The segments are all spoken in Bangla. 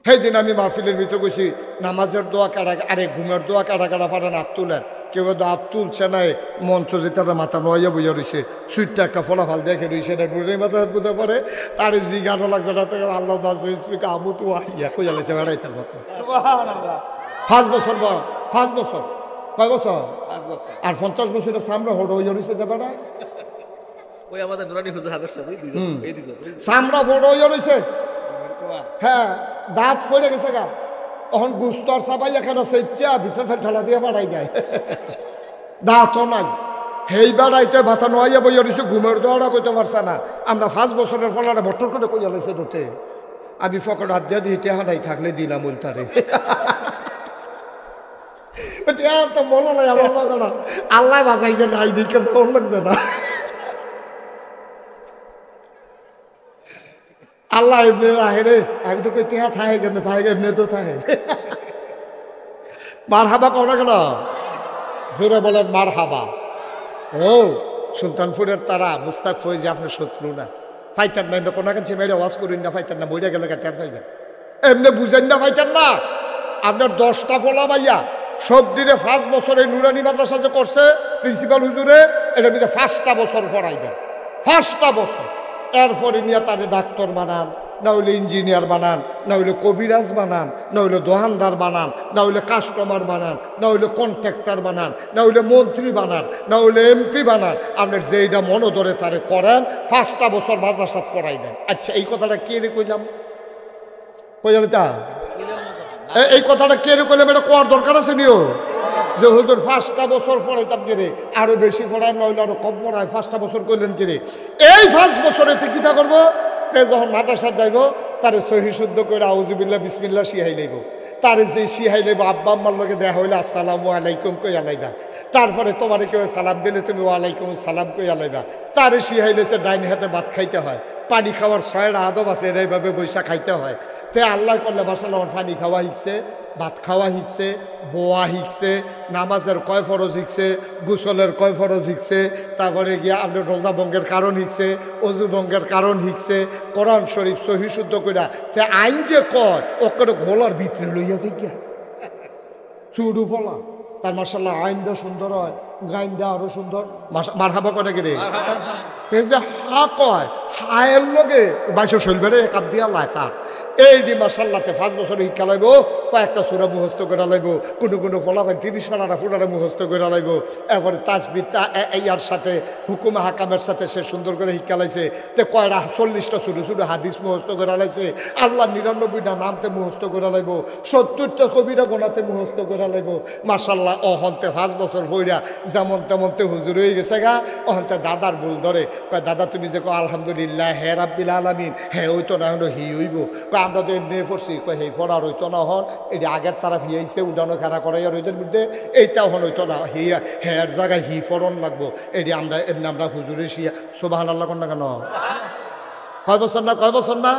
সেই দিন আমি মাহফিলের ভিতরে গেছি নামাজের দোয়া কাটা আরে ঘুমের দোয়া কাটা কাটা পাঠান হাত তুলেন কেউ হাত তুলছে নাই মঞ্চ যে তারা মাথা নোয়াইয়া বুঝা রয়েছে সুইটটা একটা ফলাফল দেখে রয়েছে এটা ডুরে মাথা হাত বুঝতে পারে তার জি গানও লাগছে না থেকে আল্লাহ বাজবে স্পিকা আমু তো আহিয়া কই যাচ্ছে বেড়াইতার মতো 5 বছর বা 5 বছর কয় বছর আর 50 বছরের সামনে হড় হয়ে রয়েছে যে বেড়া ওই আমাদের নুরানি হুজুর হাবের সাথে এই দিছো সামরা হড় হয়ে রয়েছে হ্যাঁ দাঁত ফেড়ে গেছে গা তখন গুস্তর সাবাই এখানে সেচা ভিতরে ঠেলা দিয়ে বাড়াই দেয় দাঁতও নাই হেই বেড়াইতে মাথা নোয়াইয়া বইয়া রয়েছে ঘুমের দোয়াটা কইতে পারছে না আমরা 5 বছরের ফলাটা বটর করে কইয়া লাইছে তোতে আমি ফকর হাত দিয়ে দিয়ে টেহানাই থাকলে দিলাম উল্টারে তো বলো নাই আমার মাথাটা আল্লাহ বাঁচাইছে নাই দিকে তখন লাগছে না আল্লাহ এমনি রাহে রে আমি তো কই টেহা থাকে কেন থাকে এমনি তো থাকে মার হাবা করা গেল ফিরে বলেন মার হাবা ও সুলতানপুরের তারা মুস্তাক ফৈজ আপনার শত্রু না ফাইতার নাই কোনো কাছে মেরে ওয়াজ করুন না ফাইতার না বইটা গেলে টের পাইবেন এমনি বুঝেন না ফাইতার না আপনার 10টা ফলা ভাইয়া সব দিনে 5 বছরে নুরানি মাদ্রাসা যে করছে প্রিন্সিপাল হুজুরে এটা মধ্যে 5টা বছর পড়াইবেন 5টা বছর এরপরে নিয়ে তারে ডাক্তার বানান না হইলে ইঞ্জিনিয়ার বানান না হইলে কবিরাজ বানান না হইলে দোকানদার বানান না হইলে কাস্টমার বানান না হইলে কন্ট্রাক্টর বানান না হইলে মন্ত্রী বানান না হইলে এমপি বানান আপনার যেইটা মনে ধরে তারে করেন 5টা বছর মাদ্রাসা পড়াইবেন আচ্ছা এই কথাটা কে রে কইলাম কইলাম তা এই কথাটা কে রে কইলাম এটা কোয়ার দরকার আছে নিও যে হুজুর 5টা বছর পড়াইতাম কে রে আরো বেশি পড়ায় নইলে আরো কম পড়ায় 5টা বছর কইলেন কে রে এই 5 বছরে কিতা করবো যখন মাদ্রাসা যাইব তারে সহি শুদ্ধ করে আউযুবিল্লাহ বিসমিল্লাহ শিহাই লইব তারে যে শিহাই লইব আব্বা আম্মার লগে দেখা হইলে আসসালামু আলাইকুম কইয়া লাইবা তারপরে তোমারে কেউ সালাম দিলে তুমি ওয়ালাইকুম সালাম কইয়া লাইবা তারে শিহাই লইছে ডাইন হাতে ভাত খাইতে হয় পানি খাওয়ার 6টা আদব আছে এইভাবে বৈশা খাইতে হয় তে আল্লাহ করলে মাশাআল্লাহ পানি খাওয়া শিখছে ভাত খাওয়া শিখছে বোয়া শিখছে নামাজের কয় ফরজ শিখছে গোসলের কয় ফরজ শিখছে তারপরে গিয়ে আপনার রোজা ভঙ্গের কারণ শিখছে অজু ভঙ্গের কারণ শিখছে কোরআন শরীফ সহি শুদ্ধ কইরা তে আইন যে কয় ওকে ঘোলার ভিতরে লইয়াছে কি চুড়ু ফলা তার মাশাআল্লাহ আইনটা সুন্দর হয় গাইনটা আরো সুন্দর মারহাবা করে গেলে যে হা কয় হায়ের লগে বাইশো শৈলবেড়ে এক দিয়া লায় তার এই দি মাশাআল্লাহতে 5 বছর শিক্ষা লাইব কয়েকটা সূরা মুখস্থ করে লাইব কোনো ফলাফল 30 পারা ফুটাটা মুখস্থ করে লাইব এরপরে তাসবিহ ইয়ার সাথে হুকুম হাকামের সাথে সে সুন্দর করে শিক্ষা লাইছে তে কয়টা 40টা ছোটো ছোটো হাদিস মুখস্থ করে লাইছে আল্লাহ 99টা নামতে মুখস্থ করে লাইব 70টা কবিরা গোনাতে মুখস্থ করে লাইব মাশাআল্লাহ অহন্তে 5 বছর হইরা যেমন তেমনতে হুজুর হয়ে গেছে গা অহন্তে দাদার ভুল ধরে কয় দাদা তুমি যে আলহামদুলিল্লাহ হে রাব্বিল আলামিন হ্যাঁ ওই তো না হলো হি হইব আমরা তো এমনি পড়ছি কয় হেই পড়ার হইতো না হন এটি আগের তারা হিয়াইছে উডানো খেলা করাইয়ার ওইদের মধ্যে এইটাও হন হইতো না হিয়া হেয়ার জায়গায় হি ফরন লাগবো এটি আমরা এমনি আমরা হুজুরে শিয়া সুবহানাল্লাহ কোন না কেন কয় বছর না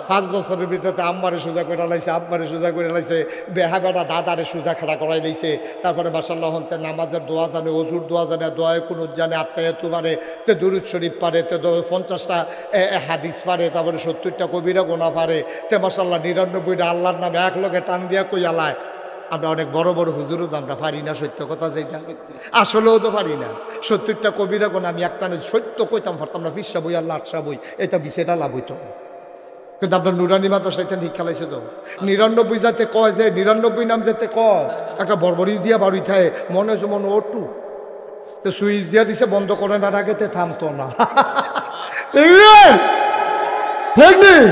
5 বছরের ভিতরে আম্মারে সোজা করে লাইছে আব্বারে সোজা করে লাইছে বেহা বেটা দাদারে সোজা খেলা করাই লাইছে তারপরে মাশাআল্লাহ হন্তে নামাজের দোয়া জানে অজুর দোয়া জানে দোয়ায় কুনুত জানে আত্মায়াতু পারে তে দুরুদ শরীফ পারে তে 50টা হাদিস পারে তারপরে 70টা কবিরা গোনা পারে তে মাশাআল্লাহ 99টা আল্লাহর নামে এক লগে টান দিয়া কইয়ালায় আমরা অনেক বড় বড় হুজুরও তো আমরা পারি না সত্য কথা যেটা আসলেও তো পারি না 70টা কবিরা গোনা আমি একটা সত্য কইতাম পারতাম না ফিসা বই আর লাটসা বই এটা বিষয়টা লাভ হইতো কিন্তু আপনার নুরানি মাদ্রাসা এটা ঠিক খেলাইছে তো 99 যাতে কয় যে 99 নাম যাতে কয় একটা বড়বড়ি দিয়া বাড়ি থাকে মনে হচ্ছে মনে ওটু তো সুইচ দিয়া দিছে বন্ধ করেন আর আগেতে থামতো না ঠিক নেই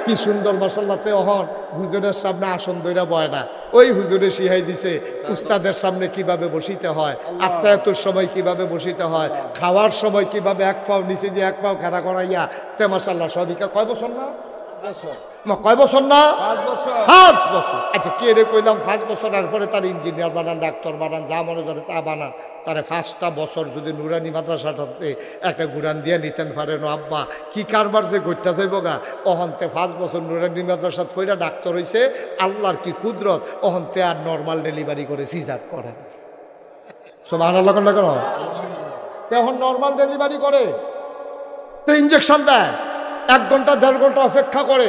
কি সুন্দর মাশাআল্লাহতে অহন হুজুরের সামনে আসন দইরা বয় না ওই হুজুরে শিখাই দিছে উস্তাদের সামনে কিভাবে বসিতে হয় আত্মায়াতুর সময় কিভাবে বসিতে হয় খাওয়ার সময় কিভাবে এক পাও নিচে দিয়ে এক পাও খাড়া করাইয়া তে মাশাআল্লাহ সদিকা কয় বছর না কয় বছর না 5 বছর আচ্ছা কে রে কইলাম 5 বছর আর পরে তার ইঞ্জিনিয়ার বানান ডাক্তার বানান যা মনে ধরে তা বানান তারে 5টা বছর যদি নুরানি মাদ্রাসাটাতে একটা গুড়ান দিয়ে নিতেন পারেন আব্বা কি কারবার যে গইটা যাইব গা অহন্তে 5 বছর নুরানি মাদ্রাসাত ফইরা ডাক্তার হইছে আল্লাহর কি কুদরত অহন্তে আর নর্মাল ডেলিভারি করে সিজার করেন সুবহানাল্লাহ কোনটা কেন এখন নর্মাল ডেলিভারি করে তো ইঞ্জেকশন দেয় 1 ঘন্টা 1.5 ঘন্টা অপেক্ষা করে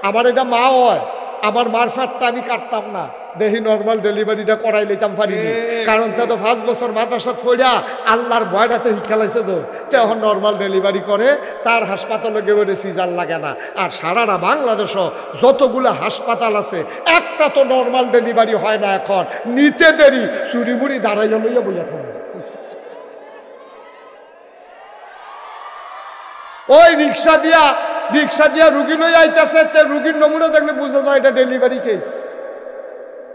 আমার এটা মা হয়, আমার মারফাতটা আমি কাটতাম না, দেখি নর্মাল ডেলিভারিটা করাই লইতাম পারিনি, কারণ তা তো 5 বছর মাদ্রাসাত পড়িয়া আল্লাহর ভয়টাতে শিক্ষালাইছে তো এখন নর্মাল ডেলিভারি করে, তার হাসপাতালে গেলে সিজার লাগে না। আর সারাটা বাংলাদেশও যতগুলো হাসপাতাল আছে একটা তো নর্মাল ডেলিভারি হয় না, এখন নিতে দেরি চুরি মুড়ি দাঁড়াইয়া লইয়া বইয়া থাকে। ওই রিক্সা দিয়া রুগী লই আইতেছে, তে রুগীর নমুনা দেখলে বুঝা যায় এটা ডেলিভারি কেস।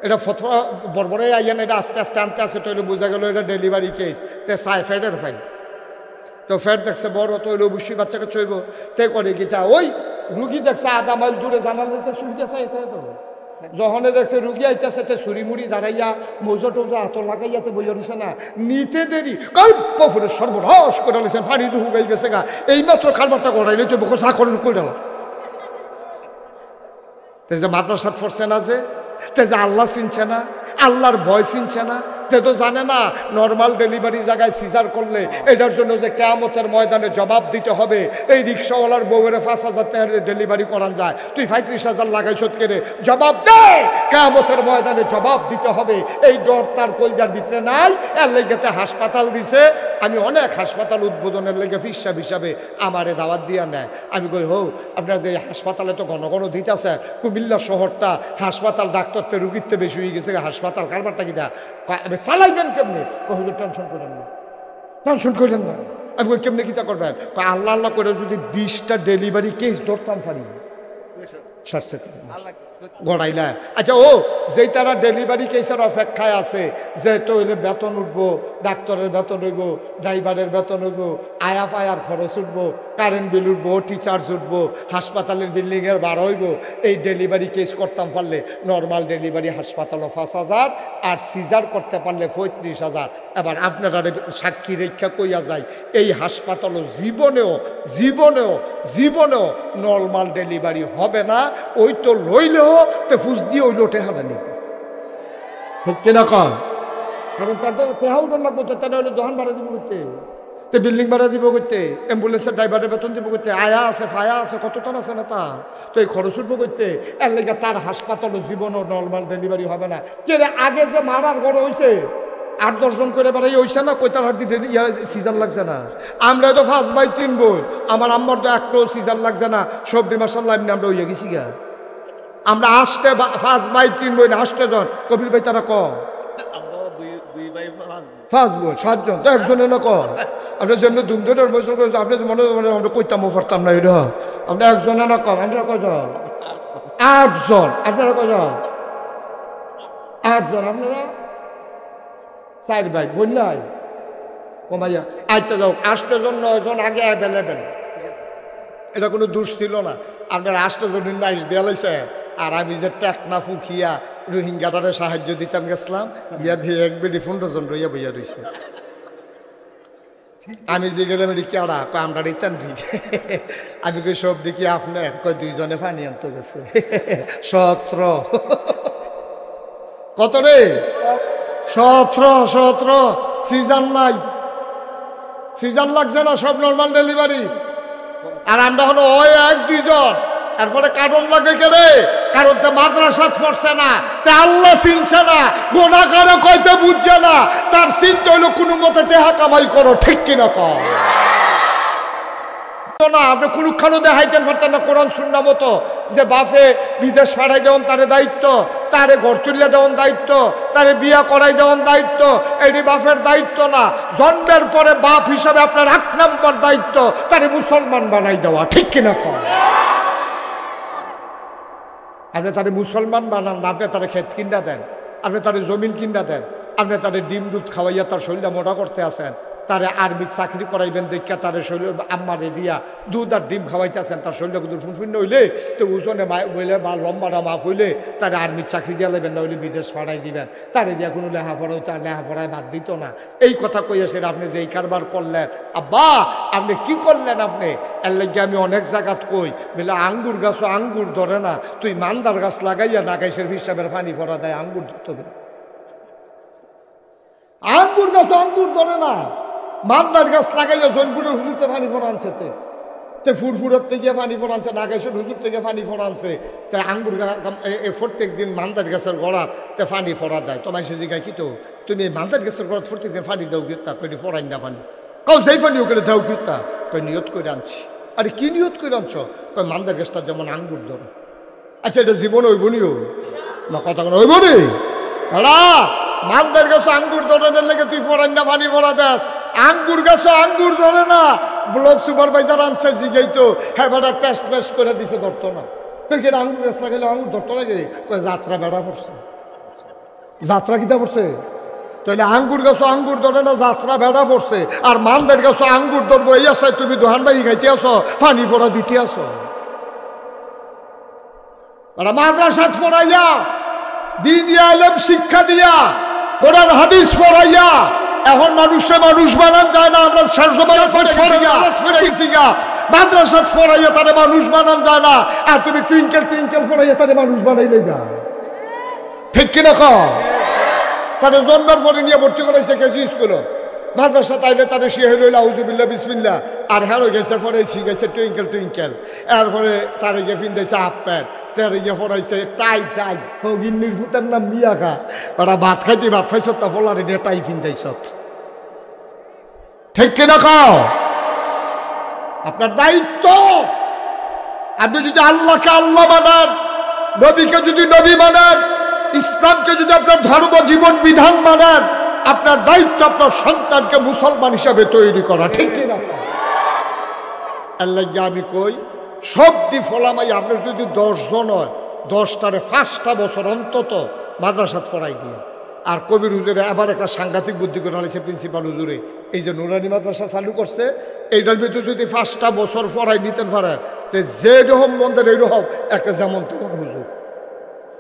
এটা ফতোয়া বড়বড়াই আইয়ান, এটা আস্তে আস্তে আনতে আসে তৈরি বোঝা গেল এটা ডেলিভারি কেস। তে চাই ফ্যাটের ফাইন, তো ফ্যাট দেখছে বড় তৈরি অবশ্যই বাচ্চাকে চইব, তে করে গিটা ওই রুগী দেখছে আধা মাইল দূরে জানাল দিতে সুবিধা চাই, তো যখনে দেখছে রুগী আইতেছে তে ছুরি মুড়ি দাঁড়াইয়া মৌজা টৌজা হাত লাগাইয়াতে বইয়া দিছে না, নিতে দেরি কল্পরে সর্বনাশ করে নিয়েছেন, পানি দুহু গাই গেছে গা, এইমাত্র খালবারটা গড়াইলে তুই বকো চাকরের করে দিলাম। তে যে মাদ্রাসাত পড়ছে না, তে যে আল্লাহ চিনছে না, আল্লাহর ভয় চিনছে না, তে তো জানে না নর্মাল ডেলিভারি জায়গায় সিজার করলে এটার জন্য যে কিয়ামতের ময়দানে জবাব দিতে হবে। এই রিক্সাওয়ালার বউয়ের 5,000 টাকা ডেলিভারি করান যায়, তুই 35,000 লাগাই শোধ করে জবাব দে, কিয়ামতের ময়দানে জবাব দিতে হবে। এই ডর তার কলজার ভিতরে নাই, এর লেগেতে হাসপাতাল দিছে। আমি অনেক হাসপাতাল উদ্বোধনের লেগে ফিসাব হিসাবে আমারে দাওয়াত দিয়া নেয়। আমি কই হো আপনার যে হাসপাতালে তো ঘন ঘন দিতেছে, কুমিল্লা শহরটা হাসপাতাল ডাক্তারতে রুগীতে বেশি হয়ে গেছে, হাসপাতাল কারবারটা কি দেয়া চালাইবেন কেমনি? টেনশন করেন না, টেনশন করেন না। আমি কই কেমনি কিতা করবেন? আল্লাহ আল্লাহ করে যদি 20টা ডেলিভারি কেস ধরতাম পারি গড়াইলা। আচ্ছা ও যেই তারা ডেলিভারি কেসের অপেক্ষায় আছে, যে তো হইলে বেতন উঠবো, ডাক্তারের বেতন হইব, ড্রাইভারের বেতন হইব, আয়া পায়ার খরচ উঠবো, কারেন্ট বিল উঠবো, টিচার্জ উঠবো, হাসপাতালের বিল্ডিংয়ের ভাড়া হইব, এই ডেলিভারি কেস করতাম পারলে নর্মাল ডেলিভারি হাসপাতালও 5,000 আর সিজার করতে পারলে 35,000। এবার আপনারা সাক্ষী রেখা কইয়া যায় এই হাসপাতালও জীবনেও জীবনেও জীবনেও নর্মাল ডেলিভারি হবে না। ওই তো লইলেও তে ফুস দিয়ে ওই লোটে হারানি, ঠিক কিনা কন? কারণ তার তো টেহাও ডর লাগবো, তো তারা হলে দোকান ভাড়া দিব করতে, তো বিল্ডিং ভাড়া দিব করতে, অ্যাম্বুলেন্সের ড্রাইভারের বেতন দিব করতে, আয়া আছে ফায়া আছে কত টান আছে না তার, তো এই খরচ উঠবো করতে। এর লেগে তার হাসপাতালও জীবনও নর্মাল ডেলিভারি হবে না। কে আগে যে মারার ঘর হয়েছে 8-10 জন করে বেড়াই হয়েছে না, কই তার হাত সিজার লাগছে না। আমরা তো 5/3 বই, আমার আম্মার তো একটু সিজার লাগছে না, সবজি মাসাল্লাহ এমনি আমরা হইয়া গেছি গা। আমরা 5/3 বই না 8 জন, কবির ভাই তারা কম 5 বই 7 জন, তো একজনে না কম। আপনার জন্য দুমদুরের বছর আপনি মনে মনে আমরা কইতাম পারতাম না, এটা আপনি একজনে না কম। আমরা কজন? 8 জন। আপনারা কজন? 8 জন। আপনারা 4 ভাই বোন নাই কমাইয়া। আচ্ছা যাও 8 জন 9 জন আগে অ্যাভেলেবেল, এটা কোনো দোষ ছিল না। আপনার 8 জনের নাইস দেওয়া লাইছে, আর আমি যে টেকনা ফুকিয়া রোহিঙ্গাটারে সাহায্য দিতাম গেছিলাম, ইয়া দিয়ে 1 বেডি 15 জন রইয়া বইয়া রইছে। আমি যে গেলাম কি আড়া কয় আমরা রিটার্ন ঠিক। আমি কই সব দেখি আপনার কয় 2 জনে পানি আনতে গেছে। 17 কত রে? 17 সিজন নাই, সিজন লাগছে না, সব নর্মাল ডেলিভারি। আর আমরা হলো ওই 1-2 জন, এরপরে কারণ লাগে কেরে, কারণ তো মাদ্রাসাত পড়ছে না, তে আল্লাহ চিনছে না, গোনা করে কইতে বুঝছে না, তার চিন্তা হইলো কোনো মতে টেহা কামাই করো, ঠিক কিনা কর না। আপনি কোনখানে দেখাইতেন পারতেন না কোরআন সুন্নাহ মতো যে বাপে বিদেশ পাঠাই দেওয়ান তারে দায়িত্ব, তারে ঘর তুলে দেওয়ান দায়িত্ব, তারে বিয়া করাই দেওয়ান দায়িত্ব, এটি বাপের দায়িত্ব না। জন্মের পরে বাপ হিসাবে আপনার 1 নম্বর দায়িত্ব তারে মুসলমান বানাই দেওয়া, ঠিক কিনা কর? আপনি তারে মুসলমান বানান না, আপনি তারে ক্ষেত কিনা দেন, আপনি তারে জমিন কিনা দেন, আপনি তারে ডিম দুধ খাওয়াইয়া তার শরীরটা মোটা করতে আসেন, তারে আর্মির চাকরি করাইবেন দেখা তারে শরীর আম্মারে দিয়া দুধ আর ডিম খাওয়াইতেছেন, তার শরীরটা কিন্তু ফুনফুন্ন হইলে তো ওজনে বইলে বা লম্বাটা মাফ হইলে তারে আর্মির চাকরি দিয়া লাগবেন, না হইলে বিদেশ পাঠাই দিবেন। তারে দিয়া কোনো লেখাপড়াও তার লেখাপড়ায় বাদ দিত না। এই কথা কইয়াছেন আপনি যে এই কারবার করলেন, আব্বা আপনি কি করলেন? আপনি এর লাগে আমি অনেক জায়গাত কই বলে আঙ্গুর গাছও আঙ্গুর ধরে না, তুই মান্দার গাছ লাগাইয়া নাগাইশের হিসাবের পানি ভরা দেয়, আঙ্গুর ধরতে হবে। আঙ্গুর গাছ আঙ্গুর ধরে না, মান্দার গাছ লাগাইয়া জৈনপুরের হুজুরতে পানি ভরা আনছে। তে ফুরফুরের থেকে পানি ফোরানছে, নাগেশ্বর হুজুর থেকে পানি ফোরানছে, তে আঙ্গুর প্রত্যেক দিন মান্দার গাছের গড়াত তে পানি ফোরা দেয়। তোমায় সে জিগায় কি তো তুমি মান্দার গাছের গড়াত প্রত্যেক দিন পানি দাও কিতা, কই ফোরাই না পানি, কাউ সেই পানি ওখানে দাও কিতা, কই নিয়ত করে আনছি। আরে কি নিয়ত করে আনছ? কই মান্দার গাছটা যেমন আঙ্গুর ধরো। আচ্ছা এটা জীবনে হইবনিও না, কথা কোনো হইবনি? এরা মান্দার গাছ আঙ্গুর ধরনের লেগে তুই ফোরাই না পানি ফোরা দাস, আঙ্গুর গাছও আঙ্গুর ধরে না। ব্লক সুপারভাইজার আনছে জিগাই তো, হ্যাঁ বেটা টেস্ট ফেস্ট করে দিছে, ধরতো না। তুই কেন আঙ্গুর গাছ লাগাইলে আঙ্গুর ধরতো না কে? কয় যাত্রা বেড়া পড়ছে। যাত্রা কিতা পড়ছে? তাহলে আঙ্গুর গাছও আঙ্গুর ধরে না, যাত্রা বেড়া পড়ছে। আর মান্দার গাছও আঙ্গুর ধরবো এই আশায় তুমি দোহান বাই খাইতে আসো, পানি ফোড়া দিতে আসো। মাদ্রাসাত ফোড়াইয়া দিন আলেম শিক্ষা দিয়া কোরআন হাদিস পড়াইয়া এখন মানুষে মানুষ বানান যায় না। আমরা মাদ্রাসাত ফোড়াইয়া তারে মানুষ বানান যায় না, আর তুমি টুইঙ্কেল টুইঙ্কেল ফোড়াইয়া তারে মানুষ বানাইলে না, ঠিক কিনা? তাদের জন্মের পরে নিয়ে ভর্তি করাইছে কেজি স্কুলে, মাদ্রাসা তাইলে তাদের শিয়ে হইল আউজুবিল্লা বিসমিল্লা, আর হ্যালো গেছে পরে শিখেছে টুইঙ্কেল টুইঙ্কেল, এরপরে তারে গিয়ে ফিন্দাইছে হাফ প্যান্ট, তারে গিয়ে পড়াইছে টাই টাই। গিন্নির ফুতের নাম মিয়া খা, ওরা ভাত খাইতে ভাত খাইছ, তা ফলারে দিয়ে টাই ফিন্দাইছ, ঠিক কিনা? আপনার দায়িত্ব, আপনি যদি আল্লাহকে আল্লাহ মানান, নবীকে যদি নবী মানান, ইসলামকে যদি আপনার ধর্ম জীবন বিধান মানান, আপনার দায়িত্ব আপনার সন্তানকে মুসলমান হিসাবে তৈরি করা, ঠিক কিনা? আল্লাহ আমি কই সবদি ফলামাই আপনার যদি 10 জন হয়, 10টারে 5টা বছর অন্তত মাদ্রাসাত ফরাই দিয়ে। আর কবির হুজুরে আবার একটা সাংঘাতিক বুদ্ধি করে আনিছে প্রিন্সিপাল হুজুরে, এই যে নুরানি মাদ্রাসা চালু করছে, এইটার ভিতরে যদি 5টা বছর ফরাই নিতেন পারে, তো যে রকম মন্দির এইরকম একটা যেমন তেমন হুজুর,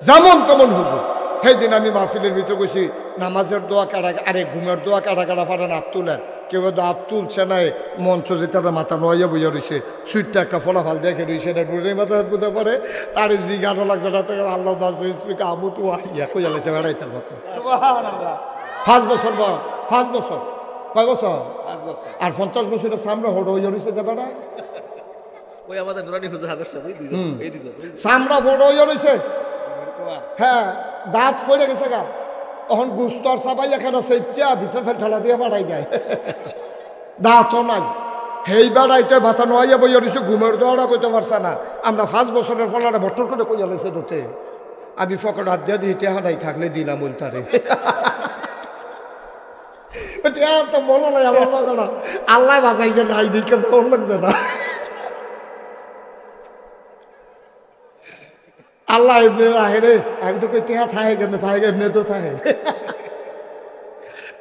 যেমন তেমন হুজুর। সেই দিন আমি মাহফিলের ভিতরে গেছি, নামাজের দোয়া কাটা, আরে ঘুমের দোয়া কাটা কাটা পারেন হাত তুলেন, কেউ হাত তুলছে নাই, মঞ্চ যে তারা মাথা নয়া বইয়া রয়েছে, সুইটটা একটা ফলাফল দেখে রয়েছে, এটা নুরে মাথা হাত বুঝতে পারে, তার জি গানও লাগছে না, আল্লাহ বাসবিকা আমু তো আহিয়া কই আলাইছে বেড়াইতার মতো। 5 বছর বা 5 বছর, কয় বছর? আর 50 বছরের সামনে হড় হইয়া রয়েছে যে বেড়া, ওই আমাদের নুরানি হুজুর হাবের সাহেব এই দুজন, এই দুজন সামরা ফড় হইয়া রয়েছে। হ্যাঁ, দাঁত ফড়ে গেছে গা, তখন গুস্তর সাবাই এখানে সেচা ভিতর ফেল ঠেলা দিয়ে বাড়াই যায়, দাঁতও নাই। হেই বেড়াইতে মাথা নোয়াইয়া বইয়া রয়েছে, ঘুমের দোয়াটা কইতে পারছে না। আমরা 5 বছরের ফলাটা বটর করে কইয়া লেছে তোতে, আমি ফকর হাত দিয়ে দিই টেহা নাই থাকলে দিলাম উল্টারে, তো বলো নাই আমার বাগানা আল্লাহ বাজাইছে নাই দিকে তখন লাগছে না। আল্লাহ এমনি রাহে রে, আমি তো কই টেহা থাকে কেন, থাকে এমনি তো থাকে।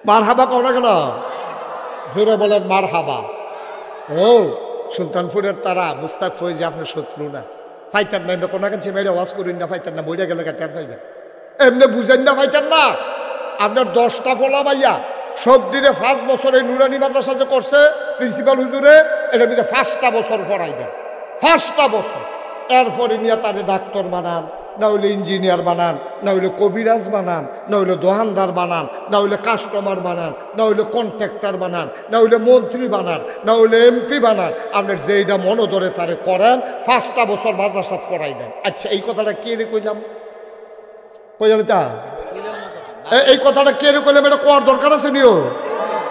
মার হাবা কো না কেন, জোরে বলেন মার হাবা। ও সুলতানপুরের তারা মুস্তাক ফৈজ আপনার শত্রু না, ফাইতার না, কোনো কাছে মেরে ওয়াজ করুন না, ফাইতার না, বইটা গেলে কাটার পাইবেন, এমনি বুঝেন না, ফাইতার না। আপনার 10টা ফলা ভাইয়া সব দিনে 5 বছর এই নুরানি মাদ্রাসা যে করছে প্রিন্সিপাল হুজুরে, এটার মধ্যে 5টা বছর পড়াইবেন, 5টা বছর। এরপরে নিয়ে তারে ডাক্তার বানান, না হইলে ইঞ্জিনিয়ার বানান, না হইলে কবিরাজ বানান, না হইলে দোকানদার বানান, না হইলে কাস্টমার বানান, না হইলে কন্ট্রাক্টর বানান, না হইলে মন্ত্রী বানান, না হইলে এমপি বানান। আপনার যেইটা মনে ধরে তারে করেন, 5টা বছর মাদ্রাসাত পড়াইবেন। আচ্ছা এই কথাটা কে রে কইলাম, কইলাম তা এই কথাটা কে রে কইলাম, এটা কোয়ার দরকার আছে নিও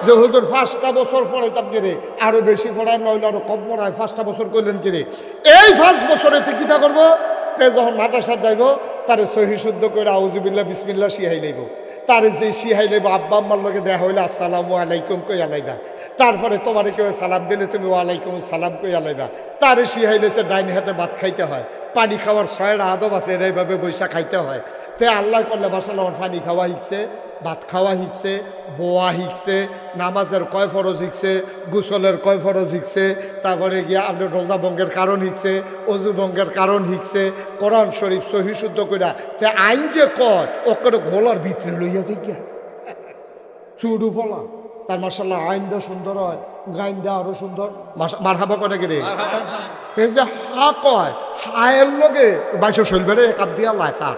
যে হুজুর 5টা বছর পড়াইতাম কে রে, আরো বেশি পড়ায়, নইলে আরো কম পড়ায়, 5টা বছর কইলেন কে রে। এই 5 বছরে কিতা করবো, যখন মাদ্রাসাত যাইব তারে সহি শুদ্ধ করে আউযুবিল্লাহ বিসমিল্লাহ শিহাই লইব, তারে যে শিহাই লইব আব্বা আম্মার লগে দেখা হইলে আসসালামু আলাইকুম কইয়া লাইবা, তারপরে তোমারে কেউ সালাম দিলে তুমি ওয়ালাইকুম সালাম কইয়া লাইবা, তারে শিহাই লেছে ডাইন হাতে ভাত খাইতে হয়, পানি খাওয়ার 6টা আদব আছে, এইভাবে বৈশা খাইতে হয়। তে আল্লাহ করলে মাশাআল্লাহ পানি খাওয়া শিখছে, ভাত খাওয়া শিখছে, বোয়া শিখছে, নামাজের কয় ফরজ শিখছে, গোসলের কয় ফরজ শিখছে, তারপরে গিয়ে আপনার রোজা ভঙ্গের কারণ শিখছে, অজু ভঙ্গের কারণ শিখছে, কোরআন শরীফ সহি শুদ্ধ কইরা। তে আইন যে কয় ওকে ঘোলার ভিতরে লইয়াছে গিয়া চুডু ফলা, তার মাশাআল্লাহ আইনটা সুন্দর হয়, গাইনটা আরো সুন্দর, মারহাবা করে গেলে যে হা কয় হায়ের লগে বাইশে শৈলবেড়ে কাপ দিয়া লায় তার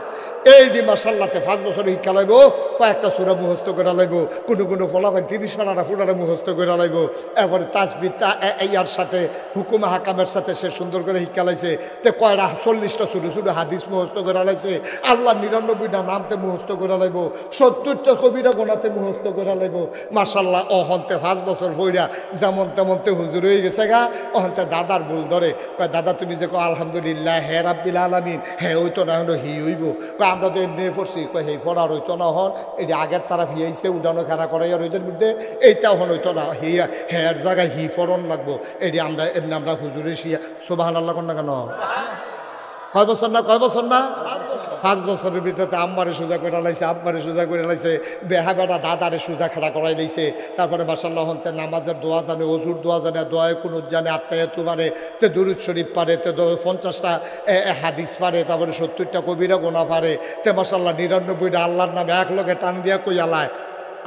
এই ডি মাসাল্লাতে 5 বছর শিক্ষা লাইব কয়েকটা সুরা মুখস্থ করে লাইব কোনো ফলাফল 30 পারা ফুলারে মুখস্থ করে লাইব এরপরে তাসবিরটা ইয়ার সাথে হুকুমা হাকামের সাথে সে সুন্দর করে শিক্ষা লাইছে তে কয়টা 40টা ছোটো ছোটো হাদিস মুখস্থ করে লাইছে আল্লাহ 99টা নামতে মুখস্থ করে লাইব 70টা কবিরা গোনাতে মুখস্থ করে লাইব মাসাল্লাহ অহন্তে 5 বছর বইরা যেমন তেমনতে হুজুর হয়ে গেছে গা অহন্তে দাদার ভুল ধরে কয় দাদা তুমি যে কো আলহামদুলিল্লাহ হে রাব্বিল আলামিন হে হইতো না হলো হি হইব আমরা তো এমনি পড়ছি কয় হে পড়ার হইতো না হন এই যে আগের তারা হিয়াইছে উডানো খেলা করাইয়া রইদের মধ্যে এইটাও হন হইতো না হেয়ার জায়গায় হি ফরন লাগবো এটি আমরা এমনি আমরা হুজুরে শিয়া সুবহানাল্লাহ কন না কেন কয় বছর না 5 বছরের ভিতরে আম্মারে সোজা করে লাইছে আব্বারে সোজা করে লাইছে বেহা বেটা দাদারে সোজা খেলা করাই লাইছে তারপরে মাশাআল্লাহ হন্তে নামাজের দোয়া জানে ওজুর দোয়া জানে দোয়ায় কুনুত জানে আত্মায়াতু পারে তে দুরুদ শরীফ পারে তে 50টা হাদিস পারে তারপরে 70টা কবিরা গোনা পারে তে মাশাআল্লাহ 99টা আল্লাহর নামে এক লগে টান দিয়া কইয়ালায়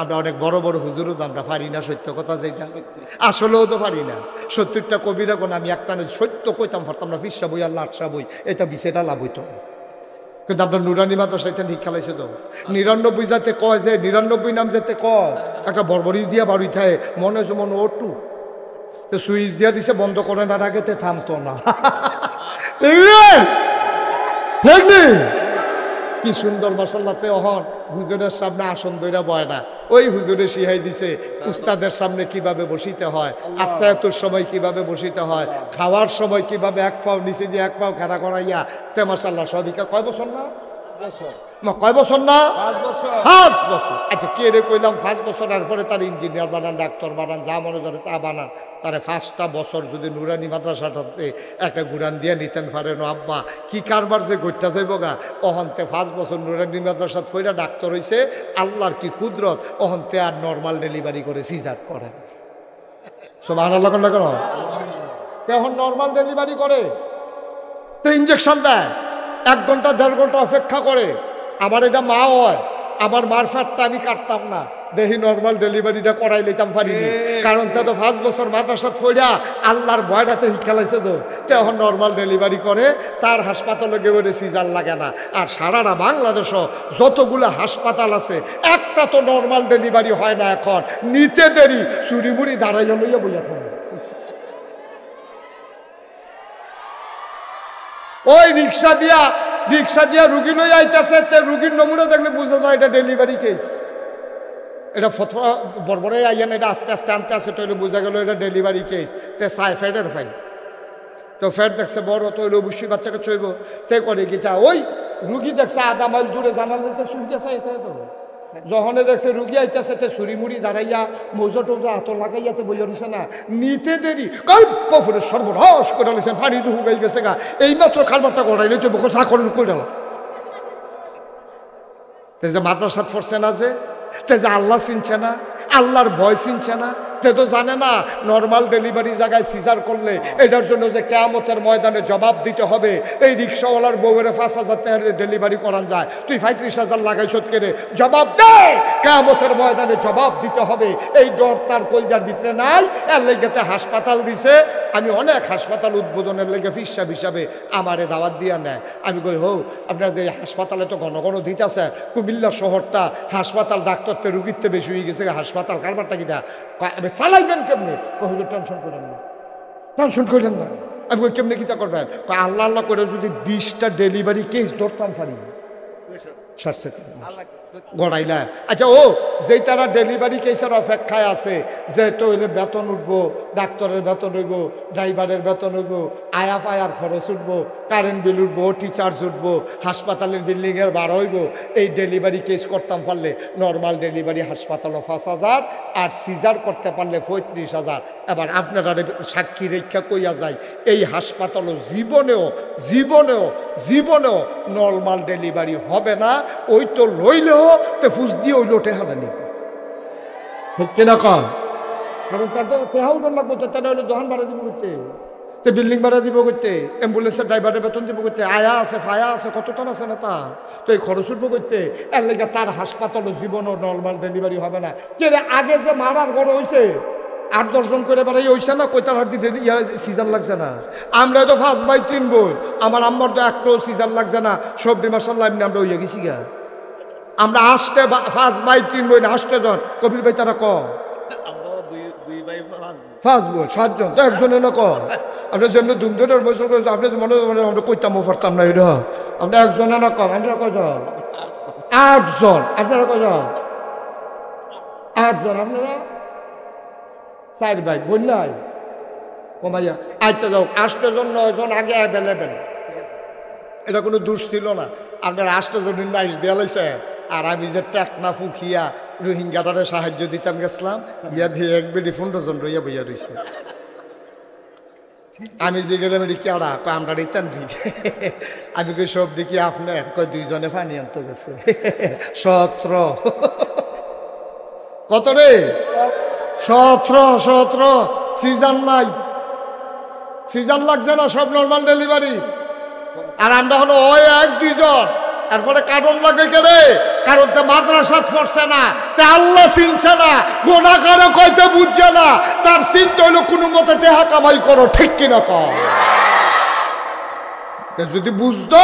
আমরা অনেক বড় বড় হুজুরও তো আমরা পারি না সত্য কথা যেটা আসলেও তো পারি না 70টা কবিরা গোনা আমি একটা সত্য কইতাম পারতাম না ফিসা বই আর লাটসা বই এটা বিষয়টা লাভ হইতো কিন্তু আপনার নুরানি মাদ্রাসা এটা ঠিক খেলাইছে তো 99 যাতে কয় যে 99 নাম যাতে কয় একটা বড়বড়ি দিয়া বাড়ি থাকে মনে হচ্ছে মনে ওটু তো সুইচ দিয়া দিছে বন্ধ করে না আগে তে থামতো না ঠিক নেই কি সুন্দর মাসাল্লাতে অহন হুজুরের সামনে আসন দইরা বয় না ওই হুজুরে শিহাই দিছে উস্তাদের সামনে কিভাবে বসিতে হয় আত্মায়াতুর সময় কিভাবে বসিতে হয় খাওয়ার সময় কিভাবে এক পাও নিচে দিয়ে এক পাও খাড়া করাইয়া তে মাসাল্লাহ সদিকা কয় বছর না কয় বছর না 5 বছর আচ্ছা কে রে কইলাম 5 বছর আর পরে তার ইঞ্জিনিয়ার বানান ডাক্তার বানান যা মনে ধরে তা বানান তারে 5টা বছর যদি নুরানি মাদ্রাসাটাতে একটা গুড়ান দিয়ে নিতেন পারেন আব্বা কি কারবার যে গইটা যাইব গা অহন্তে 5 বছর নুরানি মাদ্রাসাত ফইরা ডাক্তার হইছে আল্লাহর কি কুদরত অহন্তে আর নর্মাল ডেলিভারি করে সিজার করেন সুবহানাল্লাহ কেন এখন নর্মাল ডেলিভারি করে তো ইঞ্জেকশন দেয় 1 ঘন্টা 1.5 ঘন্টা অপেক্ষা করে আমার এটা মা হয় আমার মার ফাটটা আমি কাটতাম না দেখি নর্মাল ডেলিভারিটা করাই লইতাম পারিনি কারণ তা তো 5 বছর মাদ্রাসাত ফইরা আল্লাহর ভয়টাতে শিক্ষা লাইছে তো এখন নর্মাল ডেলিভারি করে তার হাসপাতালে গেলে সিজার লাগে না আর সারাটা বাংলাদেশও যতগুলো হাসপাতাল আছে একটা তো নর্মাল ডেলিভারি হয় না এখন নিতে দেরি চুরি মুড়ি দাঁড়াইয়া লইয়া বইয়া থাকে ওই রিক্সা দিয়া রুগী লই আইতেছে তে রুগীর নমুনা দেখলে বোঝা যায় এটা ডেলিভারি কেস এটা ফতোয়া বড়বড়াই আইয়ান এটা আস্তে আস্তে আনতে আসে তো বোঝা গেল এটা ডেলিভারি কেস তে সাইফাইডের ফাইন তো ফ্যাট দেখছে বড় তো অবশ্যই বাচ্চাকে চইব তে করে গিটা ওই রুগী দেখছে আধা মাইল দূরে জানালাতে শুনতে চাইতে তো যখনে দেখছে রুগী আইতেছে তে ছুরি মুড়ি দাঁড়াইয়া মৌজা টোজা হাত লাগাইয়াতে বইয়া রয়েছে না নিতে দেরি কল্পরে সর্বনাশ করে লেছেন ফাড়ি ডুহু গাই গেছে গা এইমাত্র খালবারটা গড়াইলে তো বকো চাকরের করে গেল তে যে মাদ্রাসাত পড়ছে না যে তে যে আল্লাহ চিনছে না আল্লাহর ভয় চিনছে না তে তো জানে না নর্মাল ডেলিভারি জায়গায় সিজার করলে এটার জন্য যে কিয়ামতের ময়দানে জবাব দিতে হবে এই রিক্সাওয়ালার বউয়ের 5,000 টাকা ডেলিভারি করান যায় তুই 35,000 লাগাইছ কেড়ে জবাব দে কিয়ামতের ময়দানে জবাব দিতে হবে এই ডর তার কলজার ভিতরে নাই এর লেগেতে হাসপাতাল দিছে আমি অনেক হাসপাতাল উদ্বোধনের লেগে ফিসাব হিসাবে আমারে দাওয়াত দিয়া নেয় আমি কই হো আপনার যে হাসপাতালে তো ঘন ঘন দিতেছে কুমিল্লা শহরটা হাসপাতাল ডাক্তারতে রুগীতে বেশি হয়ে গেছে হাসপাতাল কারবারটা কি দা চালাইবেন কেমনি হুজুর টেনশন করেন না আমি কই কেমনি কিতা করবেন আল্লাহ আল্লাহ করে যদি 20টা ডেলিভারি কেস ধরতাম পারি গড়াইলা আচ্ছা ও যেই তারা ডেলিভারি কেসের অপেক্ষায় আছে যে তো হইলে বেতন উঠবো ডাক্তারের বেতন হইব ড্রাইভারের বেতন হইব আয়া ফায়ার খরচ উঠবো কারেন্ট বিল উঠবো টিচার্জ উঠবো হাসপাতালের বিল্ডিংয়ের ভাড়া হইব এই ডেলিভারি কেস করতাম পারলে নর্মাল ডেলিভারি হাসপাতালও 5,000 আর সিজার করতে পারলে 35,000 এবার আপনারা সাক্ষী রেখা কইয়া যায় এই হাসপাতালও জীবনেও নর্মাল ডেলিভারি হবে না ওই তো লইলেও তে ফুস দিয়ে ওই লোটে হারা নিব ঠিক কিনা কম কারণ তার তো তেহাও ডর লাগবো তো তারা হলে দোকান ভাড়া দিব করতে তো বিল্ডিং ভাড়া দিব করতে অ্যাম্বুলেন্সের ড্রাইভারের বেতন দিব করতে আয়া আছে ফায়া আছে কত টন আছে না তার তো এই খরচ উঠবো করতে এর লেগে তার হাসপাতালও জীবনও নর্মাল ডেলিভারি হবে না কে আগে যে মারার ঘর হয়েছে 8-10 জন করে বেড়াই হইছে না, কইতার হাত দিতে সিজার লাগছে না। আমরা তো 5/3 বোন, আমার আম্মার তো একটাও সিজার লাগছে না, সবজি মাসাল্লাহ এমনি আমরা হইয়া গেছি গা। আমরা 5/3 বোন, 8 জন। কবির ভাই তারা কম, আমরা দুই ভাই 5 বোন 7 জন, তো একজনে না কম। আপনার জন্য ধুমধুমের বছর আপনি মনে মনে আমরা কইতাম পারতাম না এটা। আপনি একজনে না কম, আমরা কজন? 8 জন। আপনারা কজন? 8 জন। আপনারা 4 ভাই, বোন নাই কমাইয়া। আচ্ছা যাও, 8 জন 9 জন আগে অ্যাভেলেবেল, এটা কোনো দোষ ছিল না। আপনার 8 জনের নাইস দেওয়া লাইছে, আর আমি যে টেকনা ফুকিয়া রোহিঙ্গাটারে সাহায্য দিতাম গেছিলাম, ইয়া দিয়ে 1 বেডি 15 জন রইয়া বইয়া রইছে। আমি যে গেলাম কেড়া, কয় আমরা রিতান ঠিক। আমি কই সব দেখি আপনার, কয় 2 জনে পানি আনতে গেছে। 17 কত রে? 17 সিজন নাই, সিজন লাগছে না, সব নর্মাল ডেলিভারি। আর আমরা হলো ওই 1-2 জন। এরপরে কারণ লাগে কেরে, কারণ তো মাদ্রাসাত পড়ছে না, তে আল্লাহ চিনছে না, গোনা করে কইতে বুঝছে না, তার চিন্তা হইলো কোনো মতে টেহা কামাই করো, ঠিক কিনা কর। যদি বুঝতো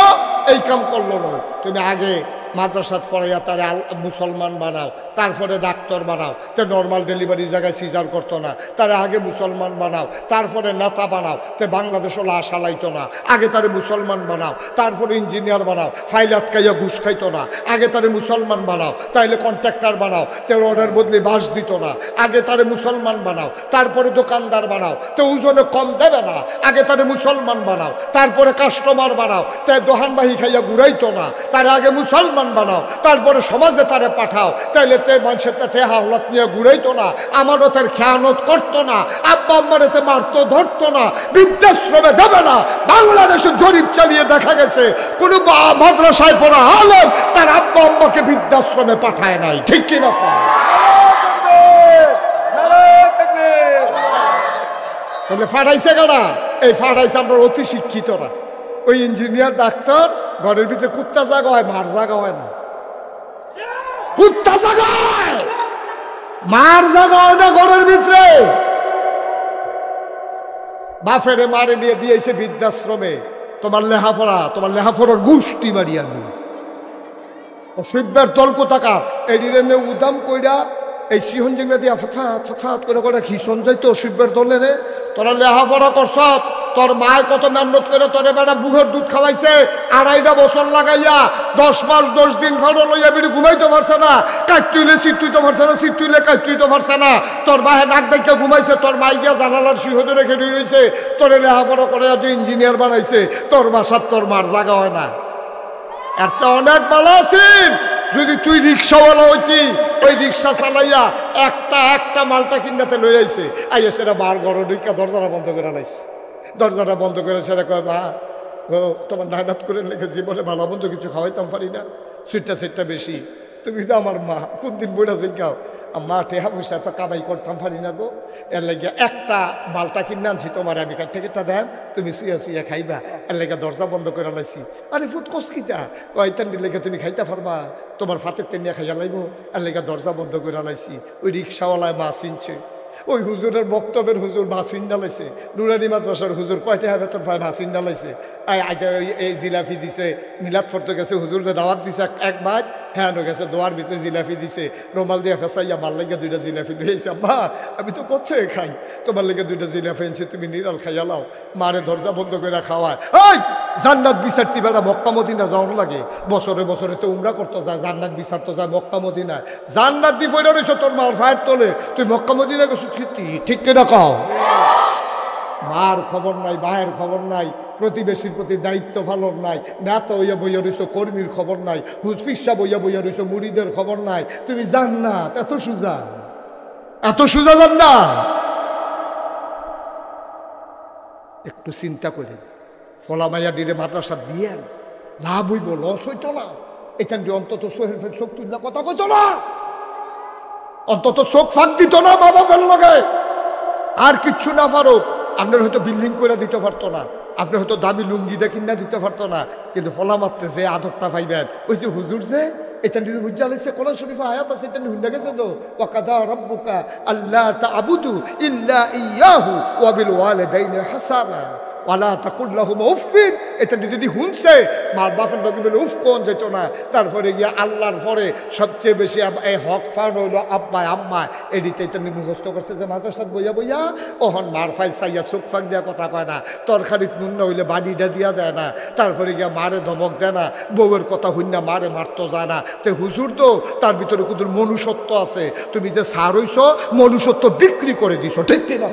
এই কাম করলো না। তুমি আগে মাদ্রাসাত পড়াইয়া তারে মুসলমান বানাও, তারপরে ডাক্তার বানাও। তো নর্মাল ডেলিভারি জায়গায় সিজার করতো না, তারে আগে মুসলমান বানাও, তারপরে নেতা বানাও। তো বাংলাদেশ হলো আশা লাইতো না, আগে তারে মুসলমান বানাও, তারপরে ইঞ্জিনিয়ার বানাও। ফাইল আটকাইয়া ঘুষ খাইতো না, আগে তারে মুসলমান বানাও, তাইলে কন্ট্রাক্টর বানাও। তো অর্ডার বদলে বাস দিত না, আগে তারে মুসলমান বানাও, তারপরে দোকানদার বানাও। তো ওজনে কম দেবে না, আগে তারে মুসলমান বানাও, তারপরে কাস্টমার বানাও। তো দোহানবাহী খাইয়া ঘুরাইতো না, তারে আগে মুসলমান বানাও, তারপরে সমাজে তারে পাঠাও। তাইলে তে মানুষের তে হাওলাত নিয়ে ঘুরাইতো না, আমারও তার খেয়ানত করতো না, আব্বা আম্মারে তে মারতো ধরতো না, বৃদ্ধাশ্রমে দেবে না। বাংলাদেশে জরিপ চালিয়ে দেখা গেছে কোন মাদ্রাসায় পড়া আলেম তার আব্বা আম্মাকে বৃদ্ধাশ্রমে পাঠায় নাই, ঠিক কিনা? তাহলে ফাটাইছে কারা? এই ফাটাইছে আমরা অতি শিক্ষিতরা। ওই ইঞ্জিনিয়ার ডাক্তার ঘরের ভিতরে কুত্তা জাগা হয়, মার জাগা হয় না। কুত্তা জাগা হয়, মার জাগা হয় না ঘরের ভিতরে। বাফেরে মারে নিয়ে দিয়েছে বৃদ্ধাশ্রমে। তোমার লেহাফড়ার গোষ্ঠী মারি আমি। অসভ্যের দল কোথাকার এডির এমনি উদাম কইরা এই সিহন জিংলা দিয়া ফাত করে খিসন যাইতো অসভ্যের দলে রে। তোরা লেহাফড়া করছ, তোর মায় কত মেহনত করে তোরে বেটা বুকের দুধ খাওয়াইছে, 2.5 বছর লাগাইয়া 10 মাস 10 দিন ফাড়ো লইয়া বেড়ি ঘুমাইতে পারছে না, কাজ তুইলে সিট তুইতে পারছে না, সিট তুইলে কাজ তুইতে পারছে না। তোর মায়ে নাক ডাইকা ঘুমাইছে, তোর মাই গিয়া জানালার সিহতে রেখে রয়েছে, তোরে লেহাফড়া করে তুই ইঞ্জিনিয়ার বানাইছে। তোর বাসার তোর মার জায়গা হয় না। এর তো অনেক ভালো আছেন যদি তুই রিক্সাওয়ালা হইতি, ওই রিক্সা চালাইয়া একটা মালটা কিনাতে লই আইছে, আইয়া সেটা বার ঘর ঢুকা দরজাটা বন্ধ করে লাইছে। দরজাটা বন্ধ করে সেটা কয়, মা ও তোমার নাইনাত করে লেগেছি বলে ভালো মন্দ কিছু খাওয়াইতাম পারি না, সুইটটা বেশি। তুমি তো আমার মা, কোন দিন বইটা শিখাও মা, টেহা পয়সা তো কামাই করতাম পারি না গো, এর লেগে একটা মালটা কিনে আনছি তোমার, আমি টিকিটটা দেন, তুমি শুয়ে খাইবা। এর লেগে দরজা বন্ধ করে লাইছি। আরে ফুট কসকিতা ওইটান লেগে তুমি খাইতে পারবা, তোমার ফাতের তেন নিয়ে খাইয়া লাইব। এর লেগে দরজা বন্ধ করে লাইছি। ওই রিক্সাওয়ালায় মা চিনছে, ওই হুজুরের বক্তব্যের হুজুর মাসিন ডালাইছে, নুরানি মাদ্রাসার হুজুর কয়টা হবে তোর ভাই মাসিন ডালাইছে। আগে এই জিলাফি দিছে, মিলাদ ফরতে গেছে, হুজুরে দাওয়াত দিছে এক ভাত, হ্যাঁ গেছে দোয়ার ভিতরে জিলাফি দিছে, রোমাল দিয়ে ফেসাইয়া মার লেগে 2টা জিলাফি লইছে। মা আমি তো কোথায় খাই, তোমার লেগে 2টা জিলাফি এনেছে, তুমি নিরাল খাইয়া লাও। মারে দরজা বন্ধ করে খাওয়ায়। ওই জান্নাত বিচারতি বেড়া মক্কা মদিনা যাওয়ার লাগে, বছরে তো উমরা করতে যায়, জান্নাত বিচার তো যায় মক্কা মদিনায়। জান্নাত দি পড়ে রয়েছে তোর মার ফায়ের তোলে, তুই মক্কা মদিনা গেছো ঠিক কিনা কও? মার খবর নাই, ভাইয়ের খবর নাই, প্রতিবেশীর প্রতি দায়িত্ব পালন নাই, নেতা হইয়া বইয়া রইছ, কর্মীর খবর নাই, হুজফিসা বইয়া রইছ, মুড়িদের খবর নাই। তুমি জান্নাত এত সুজা জান্নাত। একটু চিন্তা করেন, ফলা মাইয়া ডিরে মাদ্রাসা দিয়েন, লাভ হইব, লস হইতো না। এখান দিয়ে অন্তত সোহের ফের চোখ তুলনা কথা কইতো না, অন্তত চোখ ফাঁক দিত না মা বাপের লগে। আর কিচ্ছু না পারো, আপনার হয়তো বিল্ডিং করে দিতে পারতো না, আপনি হয়তো দামি লুঙ্গিটা কিনা দিতে পারতো না, কিন্তু ফলা মারতে যে আদরটা পাইবেন, ওই যে হুজুর যে এটা নিয়ে বুঝা লাগছে কোরআন শরীফে আয়াত আছে, এটা হুন্ডা গেছে তো ওয়াকাদা রাব্বুকা আল্লা তা'বুদু ইল্লা ইয়াহু ওয়া বিল ওয়ালিদাইনি হাসানা ওয়ালা তাকুল লাহুমা উফিন। এটা যদি শুনছে মার বাপের লোক বলে উফ কোন যেত না। তারপরে গিয়ে আল্লাহর পরে সবচেয়ে বেশি এই হক ফান হইল আব্বা আম্মা। এদিকে এটা মুখস্থ করছে যে মাদ্রাসাত বইয়া বইয়া ওহন মার ফাইল চাইয়া চোখ ফাঁক দিয়া কথা কয় না, তরকারিত নুন না হইলে বাড়িটা দিয়া দেয় না, তারপরে গিয়া মারে ধমক দেয় না, বউয়ের কথা হইনা মারে মারতো যায় না। তে হুজুর তো তার ভিতরে কুদুর মনুষ্যত্ব আছে, তুমি যে সার হইছ মনুষ্যত্ব বিক্রি করে দিছ, ঠিক কিনা?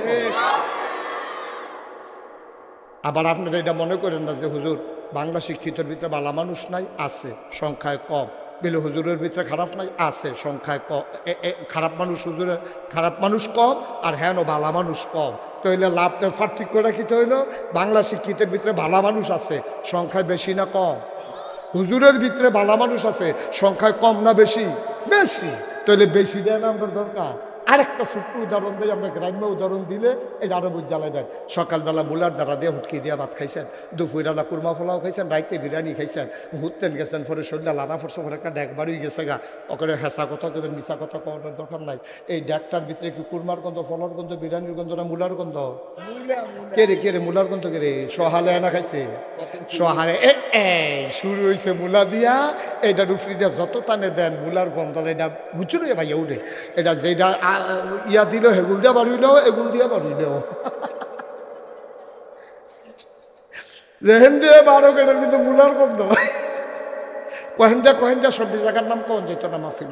আবার আপনারা এটা মনে করেন না যে হুজুর বাংলা শিক্ষিতের ভিতরে ভালো মানুষ নাই, আছে সংখ্যায় কম। বেলে হুজুরের ভিতরে খারাপ নাই, আছে সংখ্যায় কম। খারাপ মানুষ হুজুরের খারাপ মানুষ কম, আর হ্যাঁ ভালো মানুষ কম। তো হইলে লাভটা পার্থক্য রাখিতে হইল বাংলা শিক্ষিতের ভিতরে ভালো মানুষ আছে, সংখ্যায় বেশি না কম? হুজুরের ভিতরে ভালো মানুষ আছে, সংখ্যায় কম না বেশি? বেশি। তাহলে বেশি দেয় না আমাদের দরকার। আরেকটা ছোট্ট উদাহরণ দিই, আমরা গ্রাম্য উদাহরণ দিলে এটা আরো বুঝ জ্বালাই দেন। সকালবেলা মুলার দ্বারা দিয়ে হুটকি দিয়ে ভাত খাইছেন, দুপুরবেলা কুরমা ফোলাও খাইছেন, রাইতে বিরিয়ানি খাইছেন, হুটতেন গেছেন, পরে শরীরটা লানা পড়ছে, পরে একটা ড্যাক বাড়ি গেছে গা, ওখানে হেঁচা কথা কেবেন, মিশা কথা কওয়ার দরকার নাই। এই ড্যাকটার ভিতরে কি কুরমার গন্ধ, ফলর গন্ধ, বিরিয়ানির গন্ধ না মুলার গন্ধ? কে রে মুলার গন্ধ কে রে? সহালে এনা খাইছে, সহালে শুরু হয়েছে মুলা দিয়া, এটা রুফরি দিয়া যত টানে দেন মুলার গন্ধ এটা বুঝছো রে ভাইয়া উঠে। এটা যেটা ইয়া দিল হেগুল দিয়া বাড়িলেও, এগুল দিয়া বাড়িলেও যেহেন দিয়ে বারো কেটার কিন্তু মুলার গন্ধ। কহেন দিয়া সব জায়গার নাম কোন যেত না মাহফিল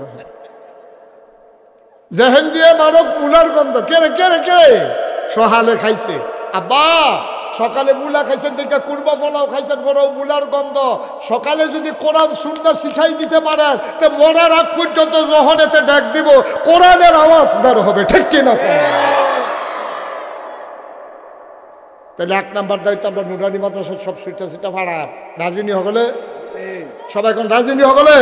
যেহেন দিয়ে বারো মুলার গন্ধ। কে রে সহালে খাইছে আব্বা, সকালে মুলা খাইছেন দেখে কুরবা ফলাও খাইছেন, বড় মুলার গন্ধ। সকালে যদি কোরআন সুন্নাহ শিখাই দিতে পারেন তো মরার আগ পর্যন্ত জহরেতে ডাক দিব কোরআনের আওয়াজ বের হবে, ঠিক কিনা? তাহলে এক নাম্বার দায়িত্ব আমরা নুরানি মাদ্রাসা সব সেটা ভাড়া রাজিনী হগলে সবাই এখন রাজিনী হগলে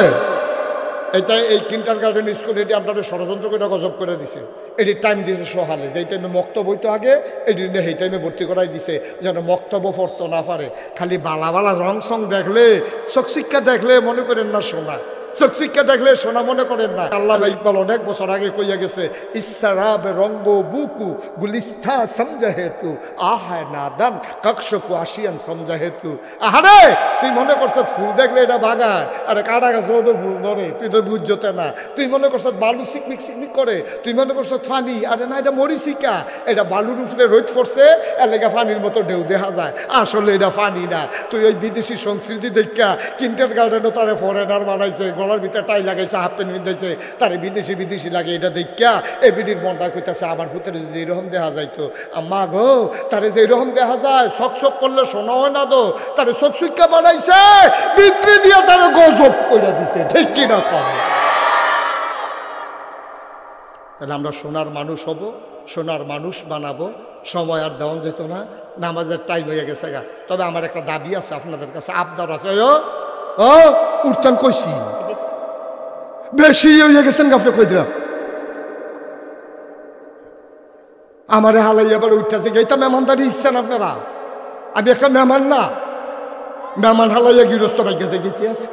এটা এই কিন্টার গার্ডেন স্কুল এটি আপনাদের ষড়যন্ত্র করে গজব করে দিছে। এটি টাইম দিয়েছে সহালে, যেই টাইমে মক্তব্য হইতো আগে এটি সেই টাইমে ভর্তি করাই দিছে যেন মক্তব্য পড়তে না পারে। খালি বালা রং সং দেখলে, চকশিক্ষা দেখলে মনে করেন না শোনা, চকশিক্ষা দেখলে শোনা মনে করেন না। আল্লাহ ইকবাল অনেক বছর আগে কইয়া গেছে, ইসারাব রঙ্গ বুকু গুলিস্থা সমঝা হেতু আহায় নাদান কক্ষকু আসিয়ান সমঝা হেতু। আহারে তুই মনে করছ ফুল দেখলে এটা বাগান, আরে কাটা গাছ তো ফুল ধরে, তুই তো বুঝতে না। তুই মনে করছ বালু সিকমিক করে, তুই মনে করছ ফানি, আরে না এটা মরিচিকা, এটা বালুর উপরে রোদ পড়ছে এলাকা ফানির মতো ঢেউ দেখা যায়, আসলে এটা ফানি না। তুই ওই বিদেশি সংস্কৃতি দেখা কিন্টার গার্ডেনও তারে ফরেনার বানাইছে, গলার ভিতরে টাই লাগাইছে, হাফ প্যান্ট পিন্ধাইছে, তারে বিদেশি লাগে। এটা দেখা এ বিডির মনটা কইতাছে আমার ভিতরে যদি এরকম দেখা যাইতো। আম্মা গো, তারে যে এরকম দেখা যায় চক করলে শোনা হয় না তো, তারে চকচুক্কা বানাইছে, বিক্রি দিয়ে তারে গজব করে দিছে, ঠিক কিনা কম? তাহলে আমরা সোনার মানুষ হব, সোনার মানুষ বানাবো। সময় আর দেওয়া যেত না, নামাজের টাইম হয়ে গেছে গা। তবে আমার একটা দাবি আছে আপনাদের কাছে, আবদার আছে। ও উঠতান কইছি বেশি হয়ে গেছেন, আপনি কই দিলাম আমারে হালাই এবার উঠতেছে। এইটা মেহমানদারি ইচ্ছেন আপনারা, আমি একটা মেহমান না, মেহমান হালাইয়া গৃহস্থ ভাই গেছে গেছি আছে।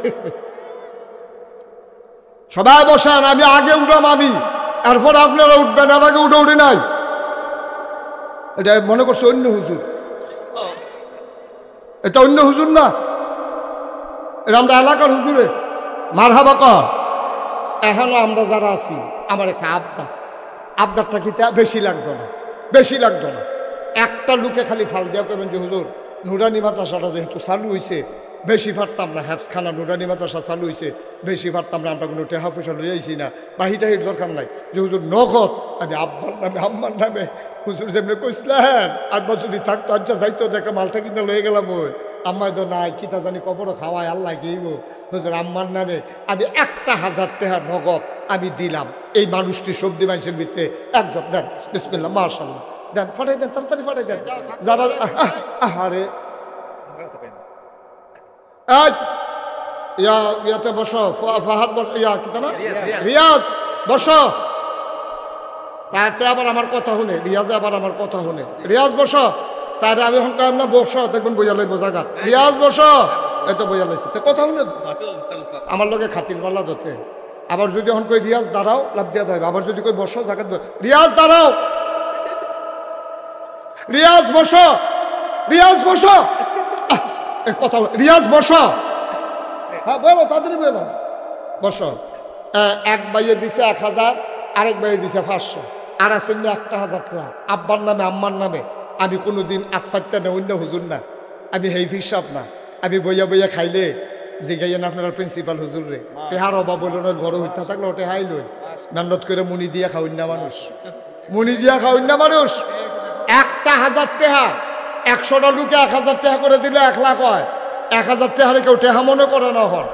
সবাই বসান, আমি আগে উঠলাম, আমি এরপর আপনারা উঠবেন, আর আগে উঠে নাই। এটা মনে করছে অন্য হুজুর, এটা অন্য হুজুর না, এটা আমরা এলাকার হুজুরে মারহাবা কর। এখনো আমরা যারা আছি আমার একটা আবদারটা কি বেশি লাগতো না, একটা লুকে খালি ফাল দেওয়া করবেন যে হুজুর নুরানি মাদ্রাসাটা যেহেতু চালু হয়েছে, বেশি পারতাম না, হ্যাপসখানা নুরানি মাদ্রাসা চালু হয়েছে, বেশি পারতাম না, আমরা কোনো টেহা পয়সা লই আইছি না, বাহিটাহির দরকার নাই। যে হুজুর নগদ আমি আব্বার নামে আম্মার নামে হুজুর যেমনি কইসলেন, আব্বা যদি থাকতো আচ্ছা যাইতো দেখে মালটা কিনা লয়ে গেলাম। ওই আম্মাই তো নাই, কিতা জানি কবরও খাওয়ায় আল্লাহ গেইব। হুজুর আম্মার নামে আমি 1,000 টাকা নগদ আমি দিলাম এই মানুষটি সবজি মানুষের ভিতরে একজন দেন, বিসমিল্লাহ মাশাআল্লাহ দেন, ফাটাই দেন, তাড়াতাড়ি ফাটাই দেন। যারা আহারে ইয়াতে বসো, ফাহাদ বসো, ইয়া কিতা না রিয়াজ বসো, তাতে আবার আমার কথা শুনে, রিয়াজে আবার আমার কথা শুনে। রিয়াজ বসো, তাহলে আমি এখন কাম না বসো, দেখবেন বোঝা লাগবো জায়গা। রিয়াজ বসো, এই তো বইয়া লাইছে কথা হলো তো আমার লগে খাতির মাল্লা ধরতে আবার যদি এখন কই রিয়াজ দাঁড়াও লাভ দিয়া দাঁড়াবে আবার যদি কই বসো জাকাত রিয়াজ দাঁড়াও রিয়াজ বসো রিয়াজ বসো এই কথা রিয়াজ বসো হ্যাঁ বলো তাড়াতাড়ি বলো বসো এক বাইয়ে দিছে 1000 আরেক বাইয়ে দিছে 500 আর আছেন 1000 টাকা আব্বার নামে আম্মার নামে আমি কোনোদিন আতফাইতে না অন্য হুজুর না আমি হেই ফিসাব না আমি বইয়া বইয়া খাইলে জিগাইয়েন আপনার প্রিন্সিপাল হুজুর রে টেহার অভাব বলল না বড় হইতে থাকলে ওটা হাই লই মেহনত করে মুনি দিয়া খাওয়ান না মানুষ মুনি দিয়া খাওয়ান না মানুষ 1000 টাকা 100টা লোকে 1000 টাকা করে দিলে 1 লাখ হয় 1000 টাকা কেউ টেহা মনে করে না হন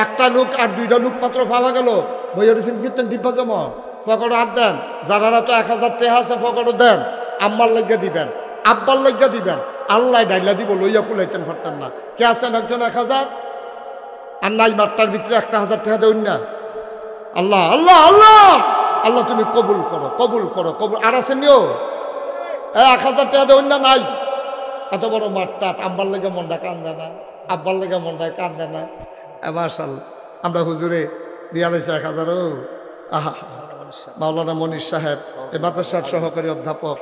একটা লোক আর 2টা লোক মাত্র পাওয়া গেল বইয়া রসুন কীর্তন ডিব্বা জমা ফকড় হাত দেন যারা তো 1000 টাকা আছে ফকড় দেন আম্মার লাগিয়া দিবেন আব্বার লাগিয়া দিবেন আল্লাহ ডাইলা দিব লইয়া কুলাইতেন পারতেন না কে আছেন একজন 1000 আর নাই মাঠটার ভিতরে 1000 টাকা দেউন না আল্লাহ আল্লাহ আল্লাহ আল্লাহ তুমি কবুল করো কবুল করো কবুল আর আছেন নিও 1000 টাকা দেউন না নাই এত বড় মাঠটা আম্বার লেগে মনটা কান্দে না আব্বার লেগে মনটা কান্দে না মাশাআল্লাহ আমরা হুজুরে দিয়া লাইছে 1000 ও আহা মাওলানা মনির সাহেব এই মাদ্রাসার সহকারী অধ্যাপক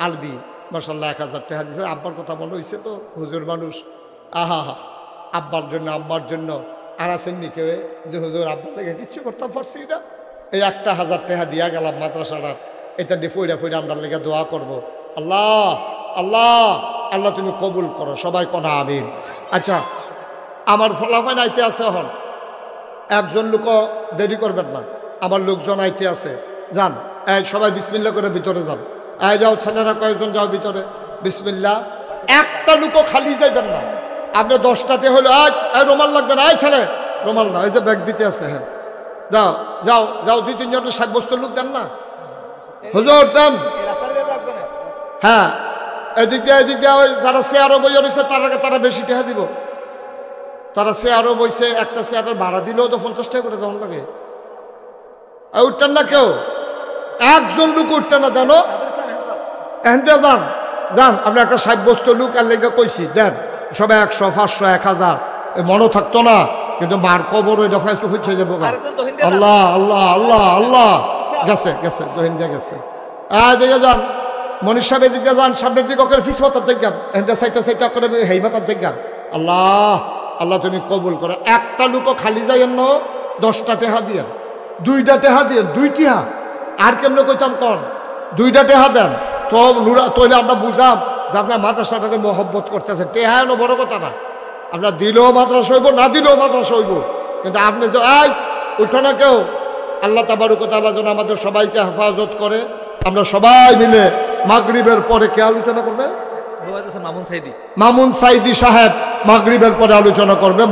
আলবি মাশাআল্লাহ 1000 টাকা দিয়েছে আব্বার কথা মনে হয়েছে তো হুজুর মানুষ আহা হা আব্বার জন্য আম্মার জন্য আর আসেননি কেউ যে হুজুর আব্বার লেগে কিচ্ছু করতে পারছি না এই 1000 টাকা দিয়া গেলাম মাদ্রাসাটা এটা দিয়ে ফইরা ফইরা আমরা লেগে দোয়া করব আল্লাহ আল্লাহ আল্লাহ তুমি কবুল করো সবাই কোনা আমিন আচ্ছা আমার ফলাফল আইতে আছে এখন একজন লোক দেরি করবেন না আমার লোকজন আইতে আছে যান এই সবাই বিসমিল্লাহ করে ভিতরে যান এই যাও ছেলেরা কয়েকজন যাও ভিতরে বিসমিল্লাহ একটা লোকও খালি যাইবেন না আপনি 10টাতে হলো এই রুমাল লাগবে না এই ছেলে রুমাল না এই যে ব্যাগ দিতে আছে হ্যাঁ যাও যাও যাও 2-3 জন সাব্যস্ত লোক দেন না হুজুর দেন হ্যাঁ এদিক দিয়ে ওই যারা চেয়ারও বইয়া রয়েছে তারা বেশি টাকা দিব তারা চেয়ারও বইছে একটা চেয়ারের ভাড়া দিলেও তো 50 টাকা করে যেমন লাগে উঠতেন না কেউ একজন লোক উঠতেন না জানো এনতে যান যান আপনি একটা সাব্যস্ত লোক আর লেগে কইছি দেন সবাই 100 500 1000 মনও থাকতো না কিন্তু মার কবর ওইটা ফাইসটা ফুটছে যাবো আল্লাহ আল্লাহ আল্লাহ আল্লাহ গেছে গেছে দহিন্দা গেছে দেখে যান মনীষ সাহেব এদিকে যান সামনের দিকে ওকে ফিস মাতার জায়গান এনতে সাইটা করে হেই মাতার জায়গান আল্লাহ আল্লাহ তুমি কবুল করো একটা লোকও খালি যাইয়েন না 10টা টাকা দিয়ে 2টা টাকা দিয়ে 2টা আর কেমনে কইতাম কোন 2টা টাকা দেন তো নুরা তৈলে আমরা বুঝাম যে আপনার মাদ্রাসাটাকে মহব্বত করতেছেন টেহা এনো বড় কথা না আপনার দিলেও মাদ্রাসা হইব না দিলেও মাদ্রাসা হইব কিন্তু আপনি যে উঠো না কেউ আল্লাহ তাবারক ওয়া তাআলা যেন আমাদের সবাইকে হেফাজত করে আমরা সবাই মিলে মাগরিবের পরে কে আলোচনা করবে মামুন সাইদি মামুন সাইদি সাহেব মাগরিবের পরে আলোচনা করবে